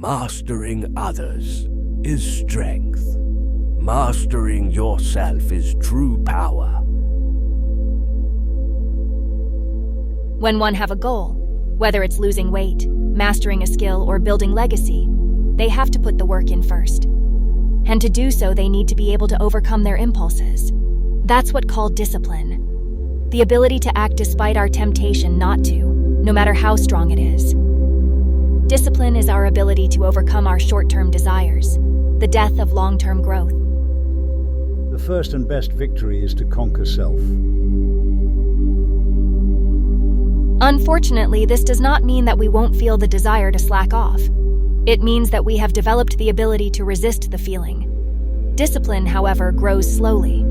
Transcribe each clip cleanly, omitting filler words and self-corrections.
Mastering others is strength. Mastering yourself is true power. When one have a goal, whether it's losing weight, mastering a skill, or building legacy, they have to put the work in first. And to do so, they need to be able to overcome their impulses. That's what's called discipline. The ability to act despite our temptation not to, no matter how strong it is. Discipline is our ability to overcome our short-term desires, the death of long-term growth. The first and best victory is to conquer self. Unfortunately, this does not mean that we won't feel the desire to slack off. It means that we have developed the ability to resist the feeling. Discipline, however, grows slowly.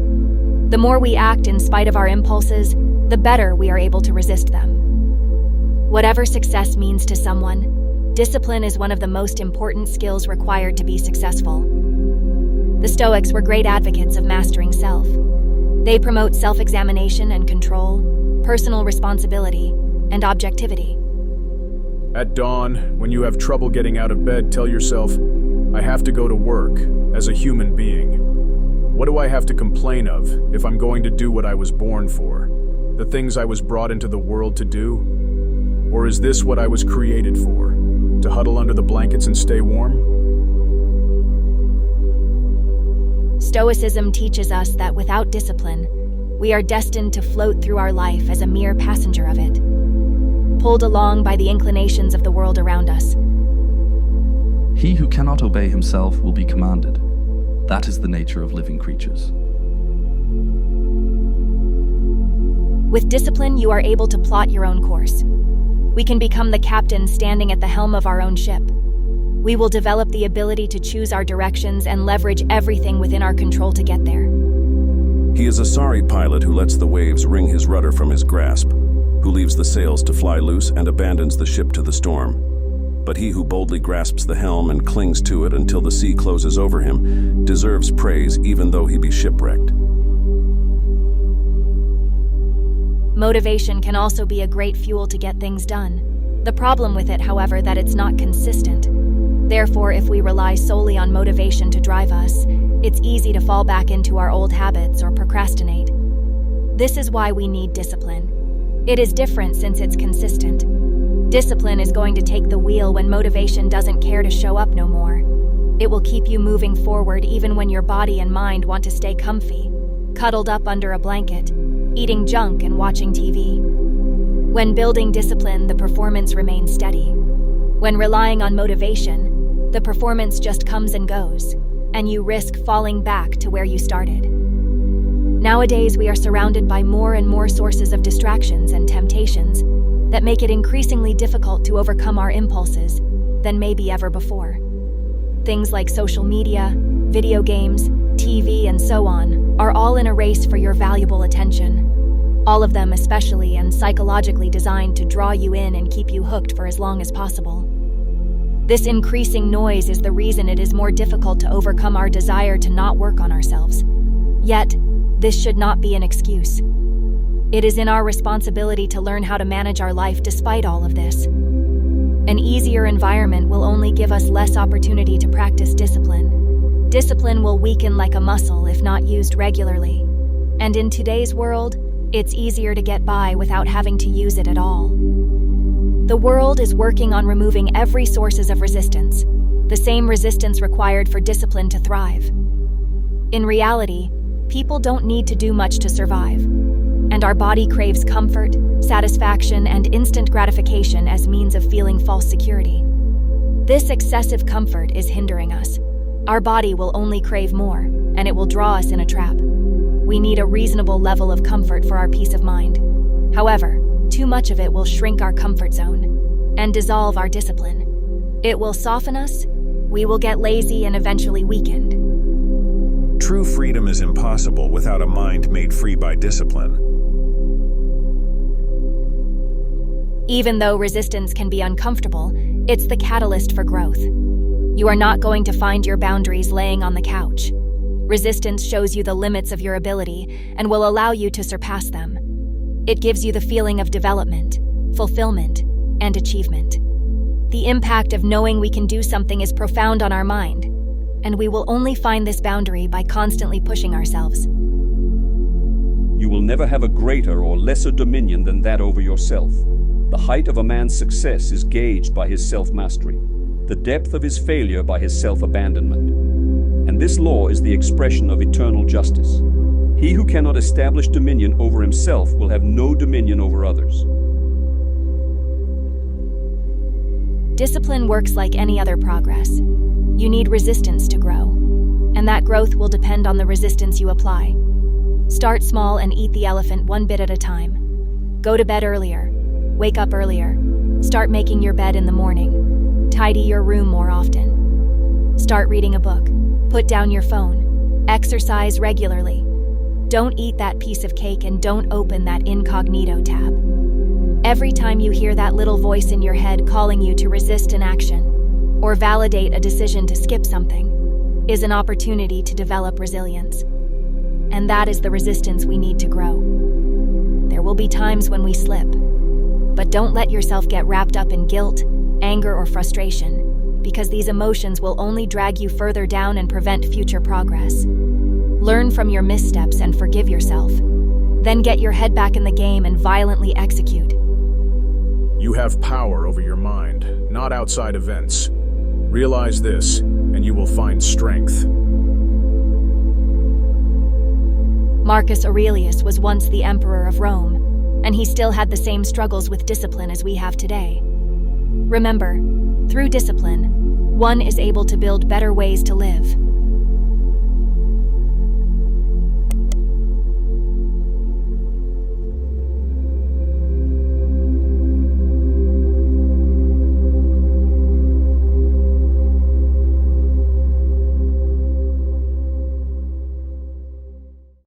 The more we act in spite of our impulses, the better we are able to resist them. Whatever success means to someone, discipline is one of the most important skills required to be successful. The Stoics were great advocates of mastering self. They promote self-examination and control, personal responsibility, and objectivity. At dawn, when you have trouble getting out of bed, tell yourself, I have to go to work as a human being. What do I have to complain of if I'm going to do what I was born for? The things I was brought into the world to do? Or is this what I was created for? To huddle under the blankets and stay warm? Stoicism teaches us that without discipline, we are destined to float through our life as a mere passenger of it, pulled along by the inclinations of the world around us. He who cannot obey himself will be commanded. That is the nature of living creatures. With discipline, you are able to plot your own course. We can become the captain standing at the helm of our own ship. We will develop the ability to choose our directions and leverage everything within our control to get there. He is a sorry pilot who lets the waves wring his rudder from his grasp, who leaves the sails to fly loose and abandons the ship to the storm. But he who boldly grasps the helm and clings to it until the sea closes over him deserves praise even though he be shipwrecked. Motivation can also be a great fuel to get things done. The problem with it, however, that it's not consistent. Therefore, if we rely solely on motivation to drive us, it's easy to fall back into our old habits or procrastinate. This is why we need discipline. It is different since it's consistent. Discipline is going to take the wheel when motivation doesn't care to show up no more. It will keep you moving forward even when your body and mind want to stay comfy, cuddled up under a blanket, eating junk and watching TV. When building discipline, the performance remains steady. When relying on motivation, the performance just comes and goes, and you risk falling back to where you started. Nowadays, we are surrounded by more and more sources of distractions and temptations that make it increasingly difficult to overcome our impulses than maybe ever before. Things like social media, video games, TV, and so on are all in a race for your valuable attention. All of them especially and psychologically designed to draw you in and keep you hooked for as long as possible. This increasing noise is the reason it is more difficult to overcome our desire to not work on ourselves. Yet, this should not be an excuse. It is in our responsibility to learn how to manage our life despite all of this. An easier environment will only give us less opportunity to practice discipline. Discipline will weaken like a muscle if not used regularly. And in today's world, it's easier to get by without having to use it at all. The world is working on removing every sources of resistance, the same resistance required for discipline to thrive. In reality, people don't need to do much to survive, and our body craves comfort, satisfaction, and instant gratification as means of feeling false security. This excessive comfort is hindering us. Our body will only crave more, and it will draw us in a trap. We need a reasonable level of comfort for our peace of mind. However, too much of it will shrink our comfort zone and dissolve our discipline. It will soften us, we will get lazy and eventually weakened. True freedom is impossible without a mind made free by discipline. Even though resistance can be uncomfortable, it's the catalyst for growth. You are not going to find your boundaries laying on the couch. Resistance shows you the limits of your ability and will allow you to surpass them. It gives you the feeling of development, fulfillment, and achievement. The impact of knowing we can do something is profound on our mind, and we will only find this boundary by constantly pushing ourselves. You will never have a greater or lesser dominion than that over yourself. The height of a man's success is gauged by his self-mastery, the depth of his failure by his self-abandonment. And this law is the expression of eternal justice. He who cannot establish dominion over himself will have no dominion over others. Discipline works like any other progress. You need resistance to grow, and that growth will depend on the resistance you apply. Start small and eat the elephant one bit at a time. Go to bed earlier. Wake up earlier. Start making your bed in the morning. Tidy your room more often. Start reading a book. Put down your phone. Exercise regularly. Don't eat that piece of cake and don't open that incognito tab. Every time you hear that little voice in your head calling you to resist an action or validate a decision to skip something is an opportunity to develop resilience. And that is the resistance we need to grow. There will be times when we slip, but don't let yourself get wrapped up in guilt, anger, or frustration, because these emotions will only drag you further down and prevent future progress. Learn from your missteps and forgive yourself. Then get your head back in the game and violently execute. You have power over your mind, not outside events. Realize this, and you will find strength. Marcus Aurelius was once the emperor of Rome, and he still had the same struggles with discipline as we have today. Remember, through discipline, one is able to build better ways to live.